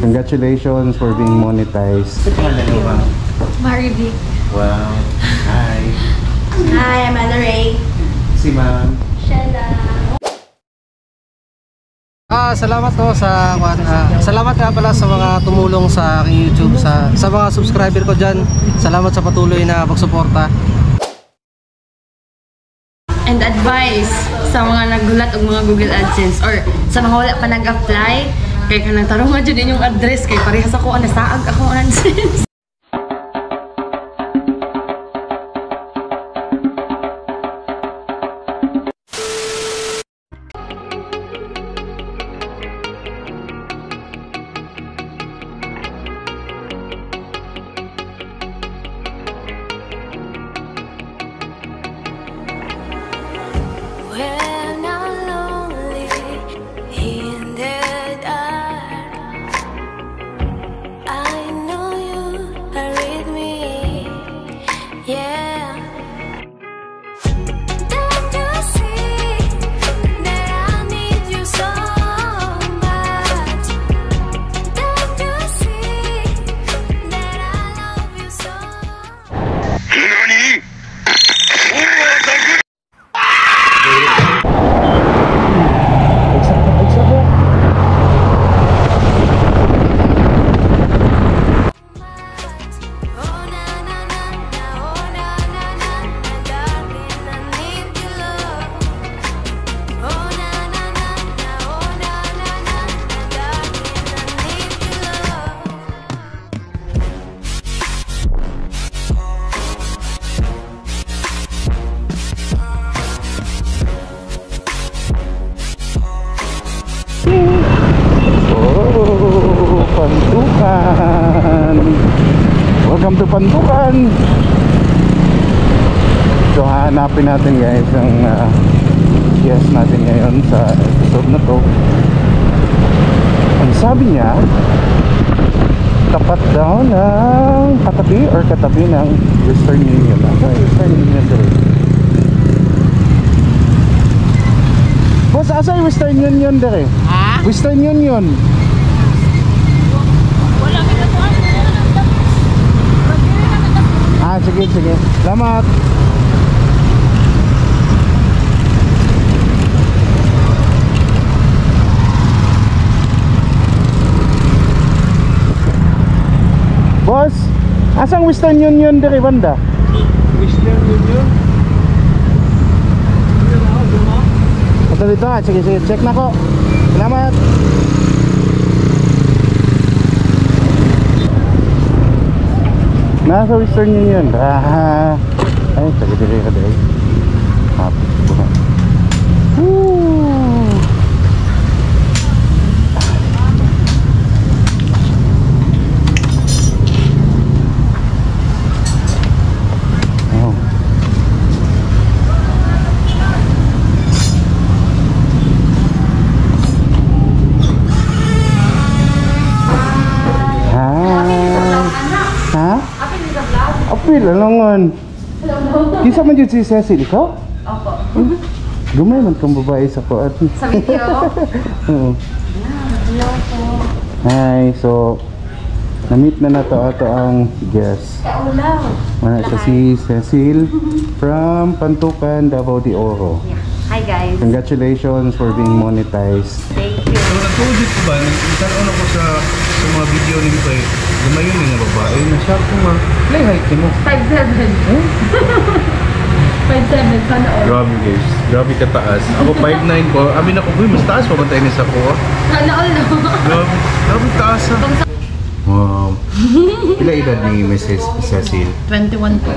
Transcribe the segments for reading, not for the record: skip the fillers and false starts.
Congratulations for being monetized. Ito pangalan mo ba? Marivic. Wow. Hi. Hi, I'm Anna Ray. Si Ma'am. Shella. Salamat po sa salamat nga pala sa mga tumulong sa aking YouTube, sa mga subscriber ko dyan. Salamat sa patuloy na pagsuporta. And advice sa mga naggulat og mga Google AdSense or sa mga wala pa nag-apply, kay kanang tarong nga dyan yung address kay parehas ako nasaag ako AdSense. When I'm lonely in the dark, I know you are with me, yeah. Don't you see that I need you so much? Don't you see that I love you so much? NANI?! Pantukan. Welcome to Pantukan. So hahanapin natin guys ang guest natin ngayon sa episode na to. Ang sabi niya, tapat daw ng katabi ng Western Union. Ano Western Union dito? Boss, asa yung Western Union dito? Ha? Western Union. Sige. Selamat. Bos, asang Western Union dari banda? Western Union? Betul itu, sige, cek na ko. Selamat. Nasa Western Union. Ay, tagay ka dahil. Hapit ko na. Apil, alangan. Kisa man dyan si Cecil, ikaw? Opo. Gumay man kang babae sa ko. Sa video? Oo. Hello po. Hi, so na-meet na nato ato ang guest. Siya si Cecil from Pantukan, Davao de Oro. Yeah. Hi guys. Congratulations for being monetized. Thank you. So nag-audit ko ba? Nagtanong ako sa mga video nito eh. Lumayon yung babae. Na-shock ko nga. Play height mo. 5'7". 5'7", sana all. Grabe guys. Grabe kataas. Ako 5'9 ko. Amin ako, mas taas pa ba tayo nisa ko? Sana all no? Grabe taas ha. Wow. Pila edad ni Mrs. Cecil? 21 po.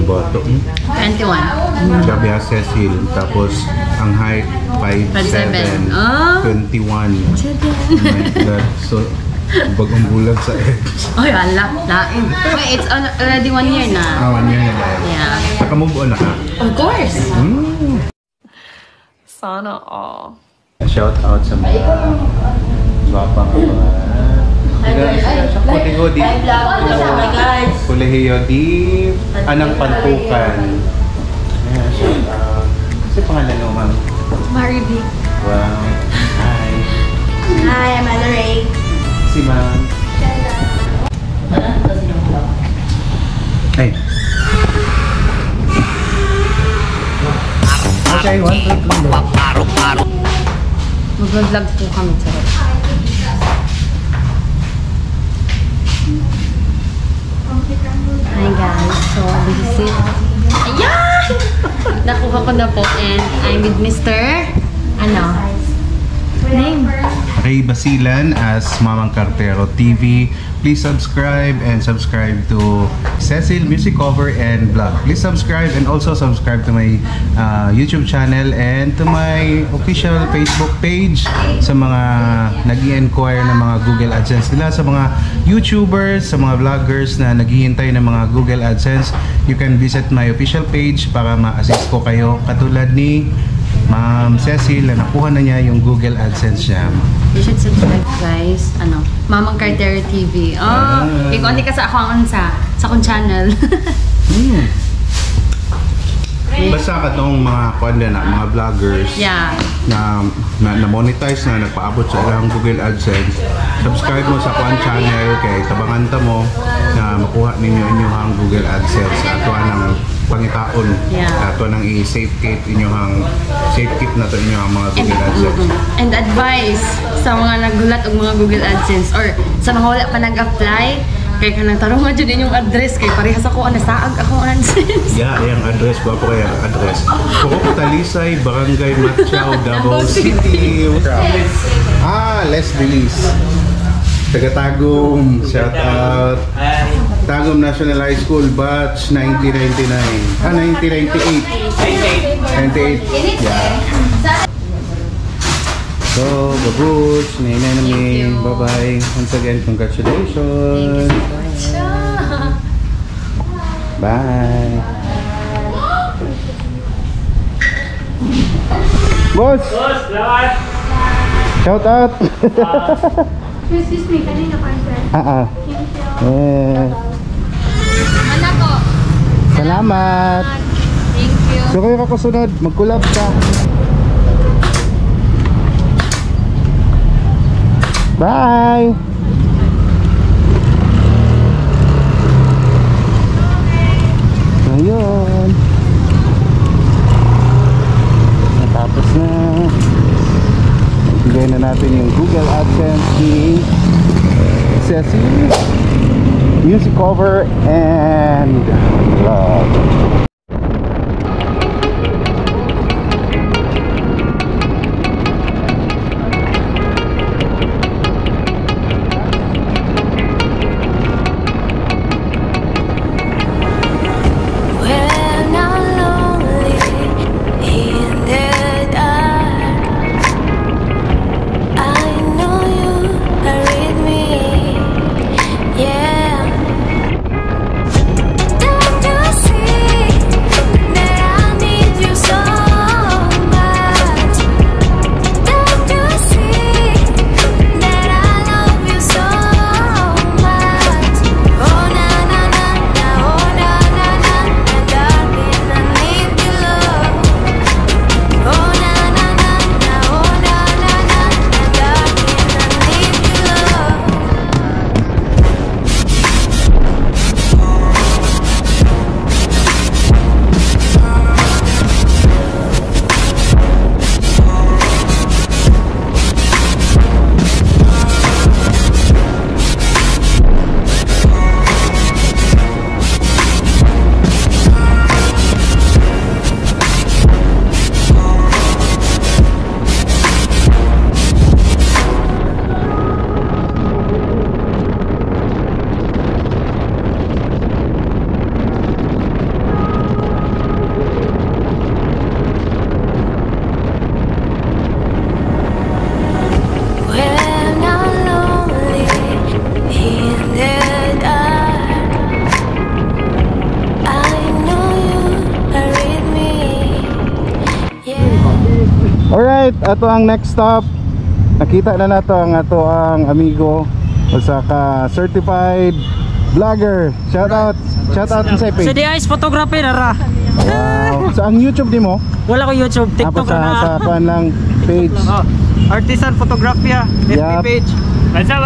Bato. 21. Grabe ha, Cecil. Tapos ang height 5'7". 21. Oh my God. So, bagong bulag sa ex. Ay, ala. Lain. Wait, it's already 1 year na. 1 year na ba? Yeah. Naka-move on na ka? Of course. Sana all. Shout out sa mga gwapang mga Kuliho di Kuliho di Anang Pantukan. Ayan, shout out. Kasi pangalan mo, ma'am? Marivic. Wow. Hi. Hi, I'm Mag-vlog po kami. Charot. Hi guys, so this is it. Ayan! Nakuha ko na po and I'm with Mr. Name? Ray Basilan as Mamang Cartero TV. Please subscribe and subscribe to Cecil Music Cover and Vlog. Please subscribe and also subscribe to my YouTube channel and to my official Facebook page sa mga nag-i-inquire ng mga Google AdSense nila, sa mga YouTubers, sa mga vloggers na naghihintay ng mga Google AdSense. You can visit my official page para ma-assist ko kayo katulad ni Ma'am Cecil na nakuha na niya yung Google AdSense niya. You should subscribe guys. Mamang Cartero TV. Oh, ikaw ka sa ako ang sa akong channel. Basta ka tong mga mga vloggers Yeah. na monetize na nagpaabot sa ilang Google AdSense. Subscribe mo sa akong channel kay tabangan ta mo na makuha ninyo inyong Google AdSense ato ng pangitaon. Yeah. Ato nang i-save kit inyong save kit na to inyong mga Google AdSense. And advice sa mga naggulat og mga Google AdSense or sa mga wala pa nag-apply kay kanang tarungan jud inyong address kay parehas ako nasaag ako AdSense. Yeah, yung address ba po kaya address? Purok Talisay, Barangay Matchao, Davao City. Les Delis. Taga-Tagum, shout out. Tagum National High School, batch 1999. 1998. 98. Yeah. So, babush, nainay namin. Bye-bye. Once again, congratulations. Bye. Boss! Boss, lahat! Shout out! Excuse me, kanina pa sir. Anak ko. Salamat! Thank you. So kayo kakusunod, mag-collab ka. Bye! Ayun. Natapos na. Bigay na natin yung Google AdSense ni Cecil Music Cover and Vlog. When I'm lonely in the dark, I know you are with me. Yeah. Don't you see that I need you so much? Don't you see that I love you so much? Oh na na na na, oh na na na na, darling, I need your love. Oh na na na na, oh na na na na, darling, I need your love. When I'm lonely in the dark, I know you are with me. Yeah. Alright, ato ang next stop. Nakita na nato ang ato ang amigo usa ka certified vlogger. Shout out sa page. Sa DI's photography na ra. Wow. Sa ang YouTube nimo? Wala ko YouTube, TikTok Tapos sa na. pan lang page. Oh, Artisan Photography, FB Yup. page. What's up?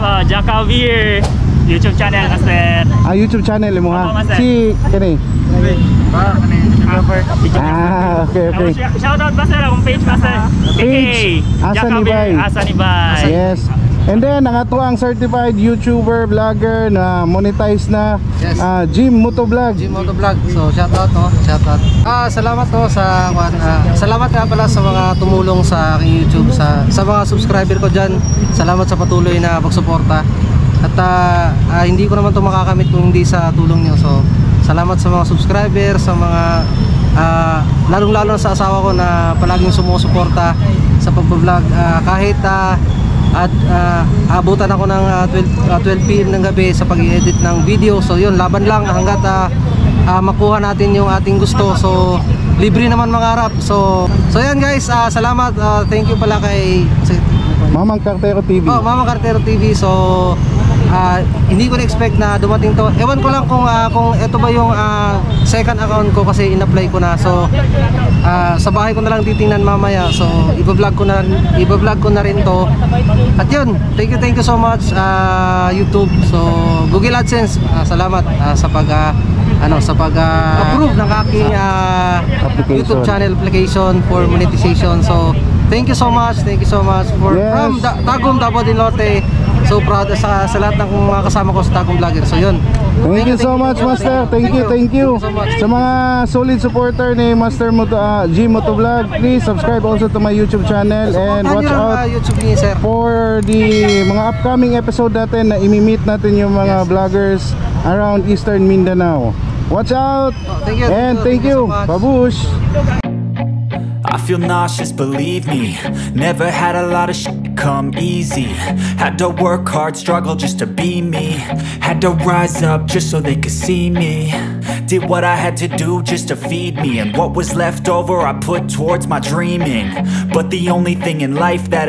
Oh, Jack Alvier. YouTube channel, Master. YouTube channel mo Opo, ha. master. Si kani. Okay. Shoutout, Master, akong page, Master. Page, Asa ni Bay. Asa ni Bay. Yes. And then ang ato ang certified YouTuber, vlogger na monetize na, Yes. Jim Motovlog. Jim Motovlog. So shout out no, shout out. Salamat to sa salamat nga pala sa mga tumulong sa aking YouTube, sa mga subscriber ko diyan. Salamat sa patuloy na pagsuporta. At hindi ko naman to makakamit kung hindi sa tulong niyo. So salamat sa mga subscriber, sa mga lalong-lalo sa asawa ko na palaging sumusuporta sa pag-vlog kahit at abutan ako ng 12 PM ng gabi sa pag-edit ng video. So yun, laban lang hanggat makuha natin yung ating gusto. So libre naman mangarap. So yan guys, salamat. Thank you pala kay Mamang Cartero TV. Mamang Cartero TV. So hindi ko na-expect na dumating to. Ewan ko lang kung ito ba yung second account ko kasi in-apply ko na. So sa bahay ko na lang titingnan mamaya. So i-vlog ko na rin to. At yun, thank you so much YouTube. So Google AdSense, salamat sa pag-approve ng aking YouTube channel application for monetization. So thank you so much for Yes. from Tagum, Davao del Norte. So proud sa lahat ng mga kasama ko sa Tagum Vlogger. So yun. Thank you so much, Master. Thank you. so much. Sa mga solid supporter ni Master Jim Motovlog, please subscribe also to my YouTube channel and watch out YouTube ni sir. for the mga upcoming episode natin na imi-meet natin yung mga vloggers around Eastern Mindanao. Watch out! Thank you. And thank you. so much. Babush! I feel nauseous, believe me. Never had a lot of shit come easy. Had to work hard, struggle just to be me. Had to rise up just so they could see me. Did what I had to do just to feed me. And what was left over I put towards my dreaming. But the only thing in life that